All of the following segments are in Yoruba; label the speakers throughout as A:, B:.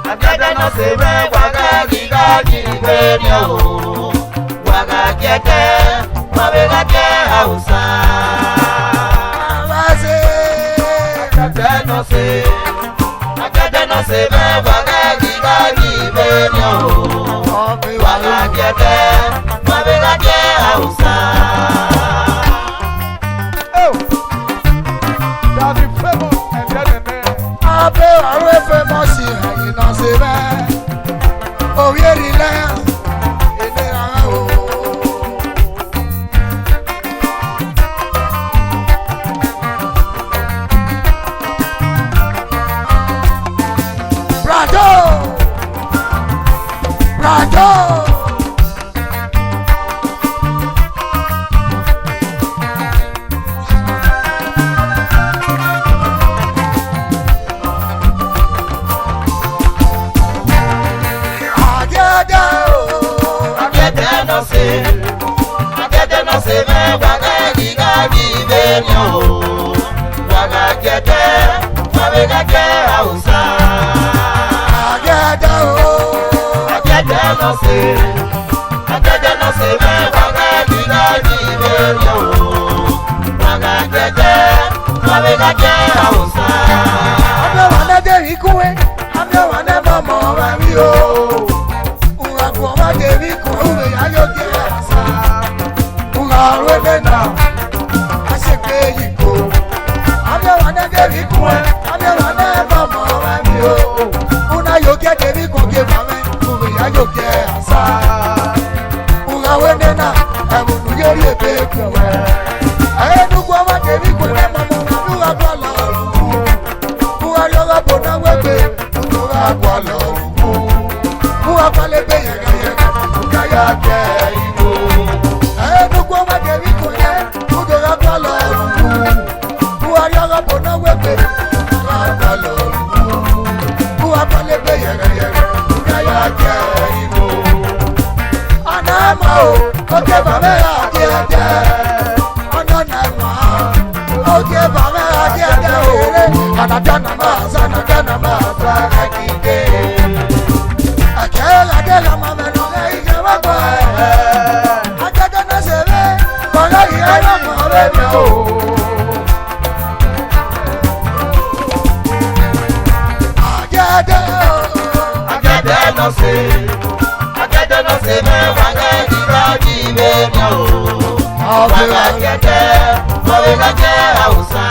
A: Agada no se me waga giga gibenyo waga keke mabega ke hausa base agada no se me waga giga gibenyo waga keke mabega ke hausa.
B: Oh, that is famous and then abe awe famous here na se be o yeri le ene o brado Agada no se me waga giga gibenyo waga kete mabega ke hausa agada no se me waga giga gibenyo waga kete mabega ke hausa ame wana de ikuwe ame wana mama wa mi o uwa kwa de ikuwe ayo ke Wenena, I say, pay you. I'm your one that you go. I'm your one that mama and you. Una you get the week of your mama, who are you get? Una wenena, I will get you a baby. I don't go over the week with mama, who are Guala, who are your Abona Webe, who are Guala, who are Palebe, who are okay, Bamela, dear, oh, no, okay, Bamela, dear, and I done a mass, and I done a mass, I keep it. I tell a mamma, no, I got a seven, but I don't know. I got no say, me waga giga gibenyo waga kete mabega ke hausa.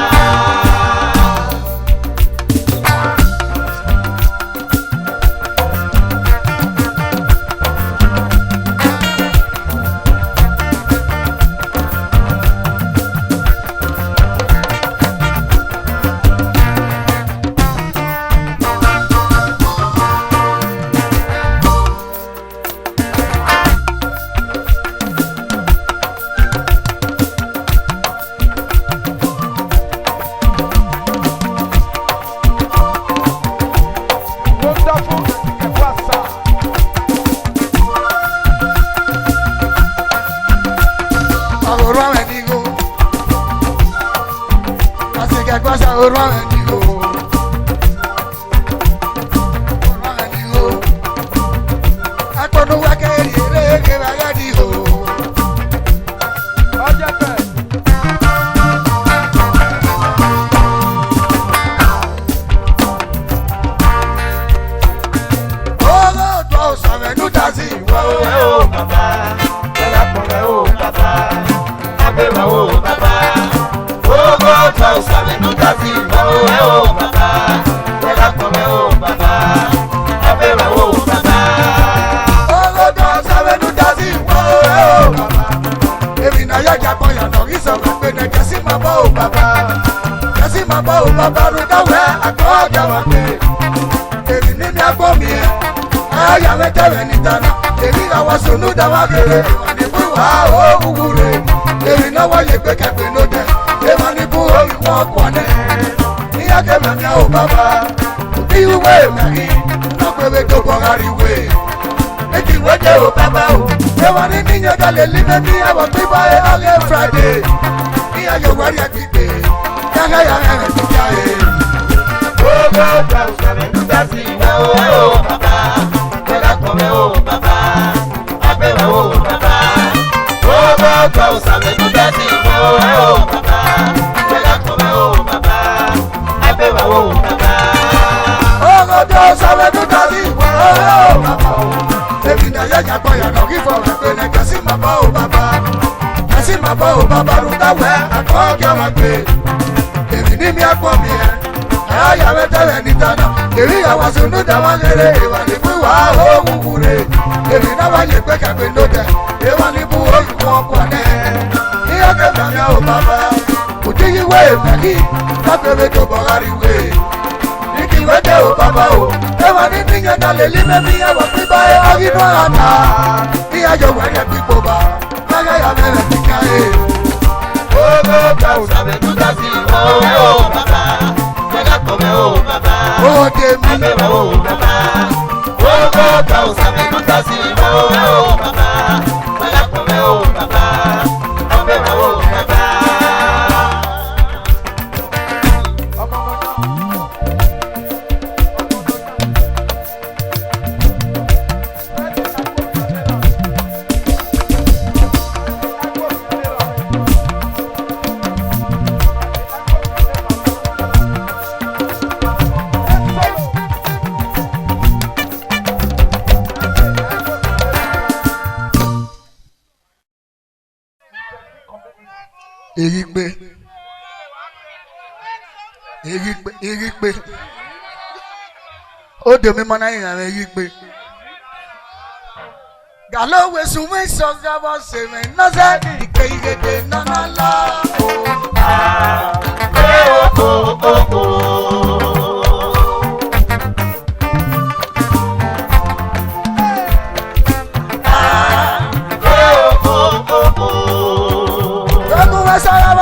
B: Oh, aya metere ni tana èmi la wa sunu da wa gere ni bu wa o wure èmi na wa ye pe kepe no de e ma ni bu o iwon kwane ni ake ma mi o baba iwe mari na pe to bogari we eki we de o baba o e wa ni niyan ga le live mi abo pe ba e ale Friday ni ayo wa ya pipe ya ga ya me ti ja e
A: Ogo pa usabe tutasi o baba Wega kome o baba Abeba o baba Ogo pa usabe tutasi o baba Wega kome o baba Abeba o baba
B: Ogo pa usabe tutasi o baba Ebi na ya ya boya no give for me na kasi mama o baba Kasi mama o baba ruta we Akobeghian Ebi ni mi akwa mi aya metere ni tana èmi ya wa sunu da wa gere e wa ni bu wa o wure èmi na wa ye pe ka pe no de e wa ni bu o ko ko ne ni o ke ma ya o baba o ti yi we me ka pe be to bogari we ni ki we de o baba o e wa ni niyan na le li me mi ya wa pi ba e agi no ata ni ayo wa ye pi po ba ma ga ya me ti ka e
A: Ogo pa usabe tutasi o baba Kome o baba,
B: o de mi
A: abeba o baba, ogo pa usabe tutasi o baba, wega kome o baba, abeba o baba.
B: Erigbe o de mi mana yin ara erigbe galo we sun we so gabo se me no se ike igede na na la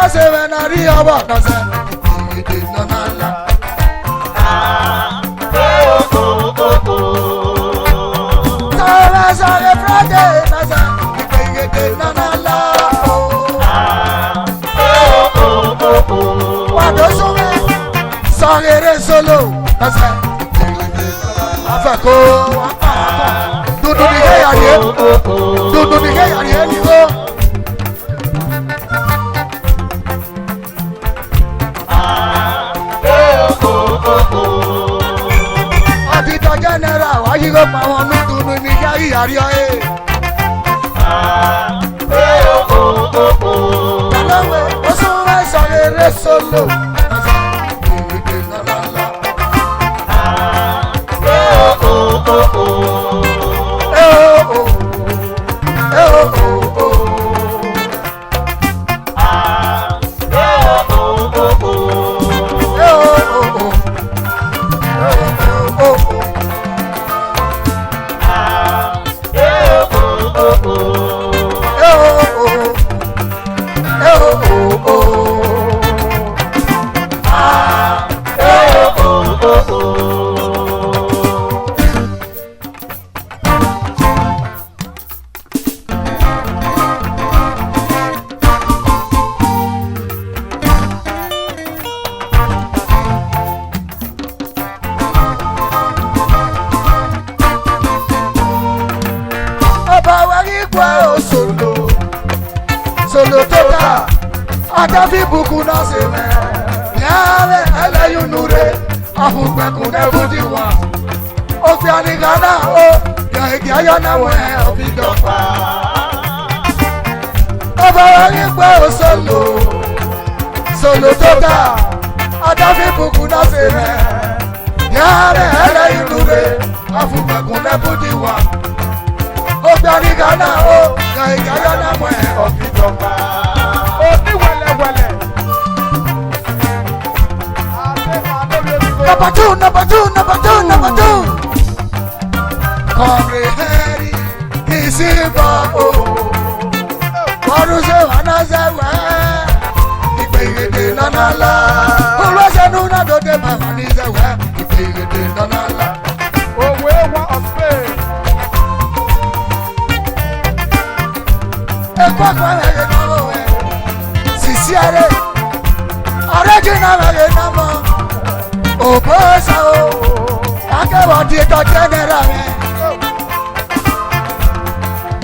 B: se me na ri obo no se igede na na la Sare Friday na se igede na na la wa do so me sare re solo na se afako dudu ni ke ya ye dudu ni ke ya ye ni o general ayi go pa won nudunu ni yari yari e alawe o so wa sare solo Solo total, Adafi buku na se me. Yare ele yunure, afugbe kunde budiwa. Ofi anigana o, ya Ehigiator na we ofi dofa. Oba wari gbe o solo total, Adafi buku na se me. Yare ele yunure, afugbe kunde budiwa. Ofi anigana o, ya Ehigiator na we ofi dofa. Number two. comprehend is impossible. Ọdún ṣe wà náà ṣe wá. Ìgbèyèdè lọ́nà ńlá. Olóṣèlú náà dòde màmá ní ṣe wá. Ìgbèyèdè lọ́nà ńlá.
A: Òwe wọn ọ̀pẹ.
B: Ẹ̀kọ́ kan ẹ̀yẹ náà wọ̀ ẹ́. Sisi ẹ̀rẹ́. Ọ̀rẹ́jì náà ẹ̀yẹ náà mọ̀. Òbó ṣá o. Akẹ́wọ̀n ti tọ́ jẹ́nẹ́rà rẹ̀.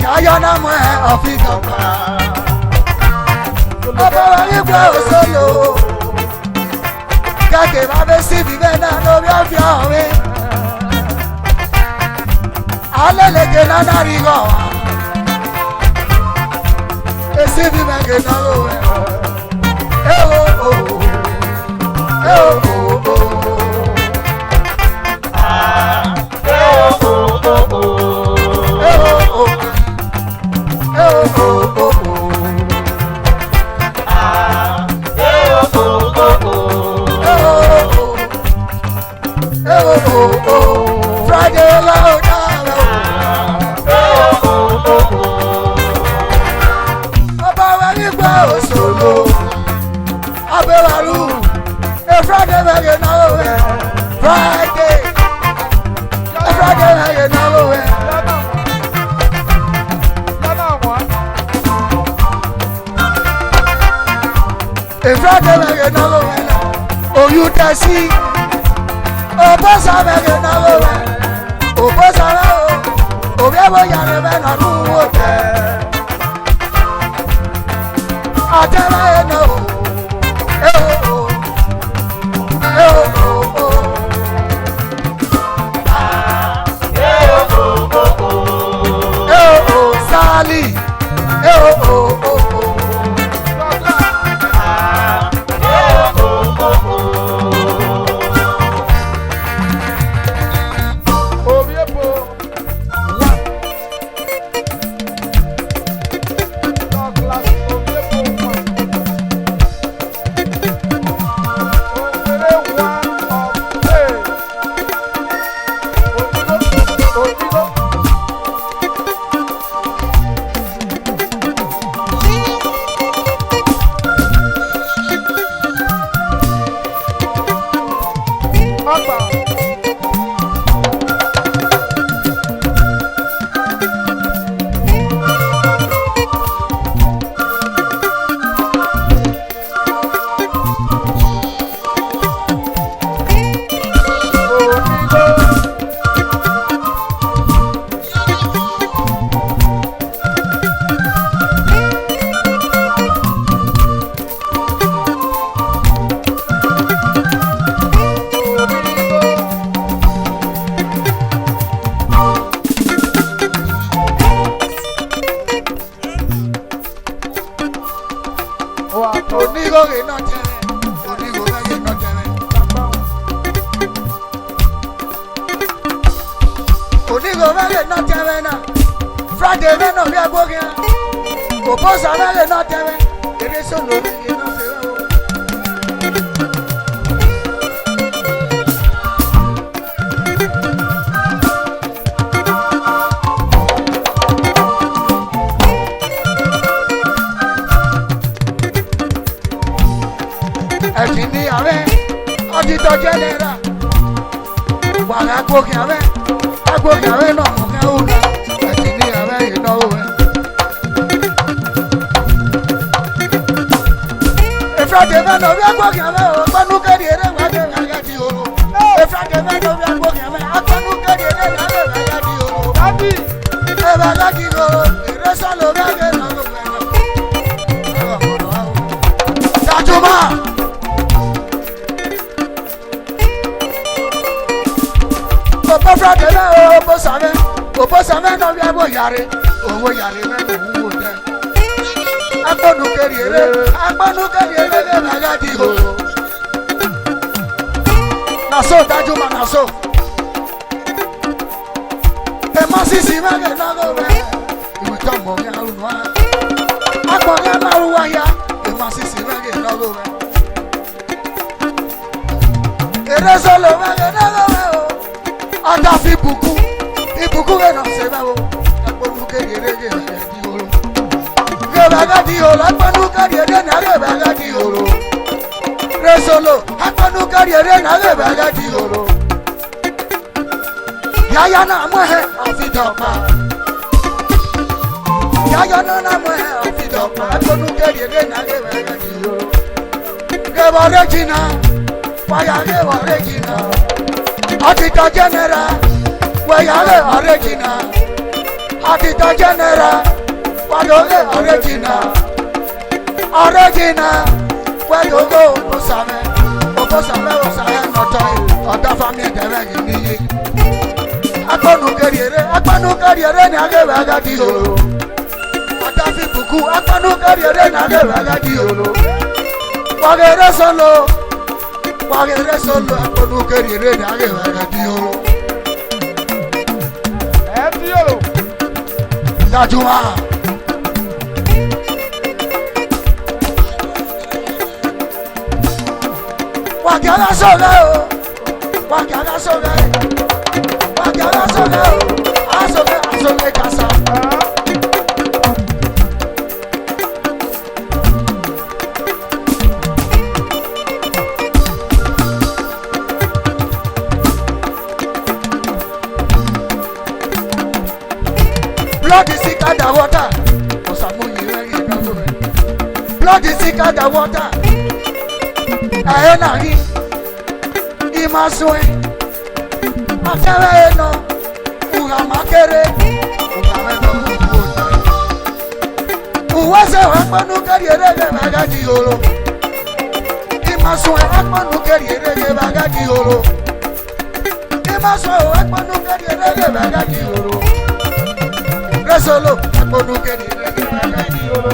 B: Yáyọ́ náà mọ̀ ẹ́ ọ̀fíìsì ọ̀pá. Ọba wa nígbà òṣèlú. Kàkè máa bẹ síbi bẹ́ẹ̀ náà lórí ọ̀fíà ọ̀rẹ́. Alẹ́lẹ́gẹ̀ náà náà rí hàn wá. Èsì bí mẹ́gẹ̀ náà ló wẹ̀. Ẹ o o ẹ o o o. Ẹ o o o o. Ẹ o o ẹ o o o o. Friday loud Ọba wa nígbà òṣòlò Abẹ́wàlú Friday mẹ́rin náà wẹ̀ Friday mẹ́rin náà wẹ̀. Friday mẹ́rin náà wẹ̀ oyún tẹ̀sí. Oposa mege na lowe, oposa na o, obiabo yare me na nuwote. Atema e no, e o o, e o o o. E o o o o, e o o Sali, e o o o o. Friday men of your book, oppose another not there. There is so no general. While I go away, no more. I think away, you know. If I demand of your walking away, but look at it, I got you. If I demand of your walking away, I can look at it, I got you. If I got you, the rest of the Tatuma. Friday na oposame no bi abo yare owo yare me no wo de agbonu keriere de magadi ho na so Tajuma na so e masisi ma ge na go we ibi to mo ya ru wa agbo ya ma ru wa ya e masisi ma ge na go we ere solo ma ge na go we Ata fi buku bawo akponu keriere ge bagadi oro ge bagadi oro akponu keriere na ge bagadi oro resolo akponu keriere na ge bagadi oro yaya na mo he ofidopa yaya na mo he ofidopa akponu keriere na ge bagadi oro ge baregina fire ge baregina atita general wayale original atita general wadole original wadogo osame osame notoi oda family debe ni akonu keriere ni age bagadi oro oda fi buku akonu keriere ni age bagadi oro wagere solo akonu keriere ni age bagadi oro Diolo Dajuma Wakala soga asoge kasa Blood is sicker than water. Blood is sicker than water. Aena hi. Imaswe. Atele no. Uga makere. Uga meno. Uwase wakmanu keriere ge bagadi oro. Imaswe wakmanu keriere ge bagadi oro. Imaswe wakmanu keriere ge bagadi oro. Resolo, akonu keriere ge bagadi oro.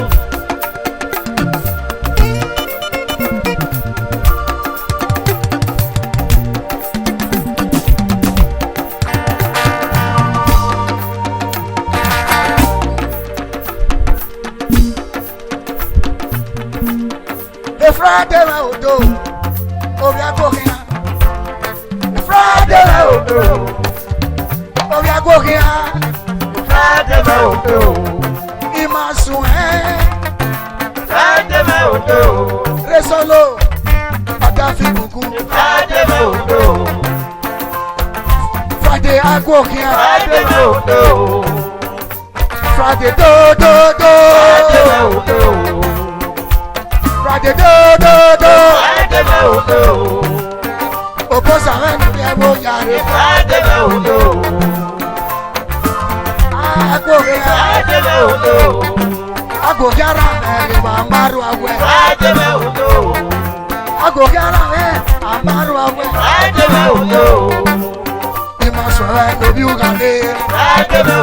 B: Friday ma odo, obi agogia. Friday ma odo, obi agogia. Friday ma odo, imasue. Friday ma odo, resolo, adafi buku. Friday ma odo, Friday agogia. Friday ma odo, Friday do. Friday ma odo. Friday do. Oposa when we mo yare. Friday do. Agogara me amaru awe. Friday do. Agogara me amaru awe. Friday do. Imaswa no bi ugande. Friday do.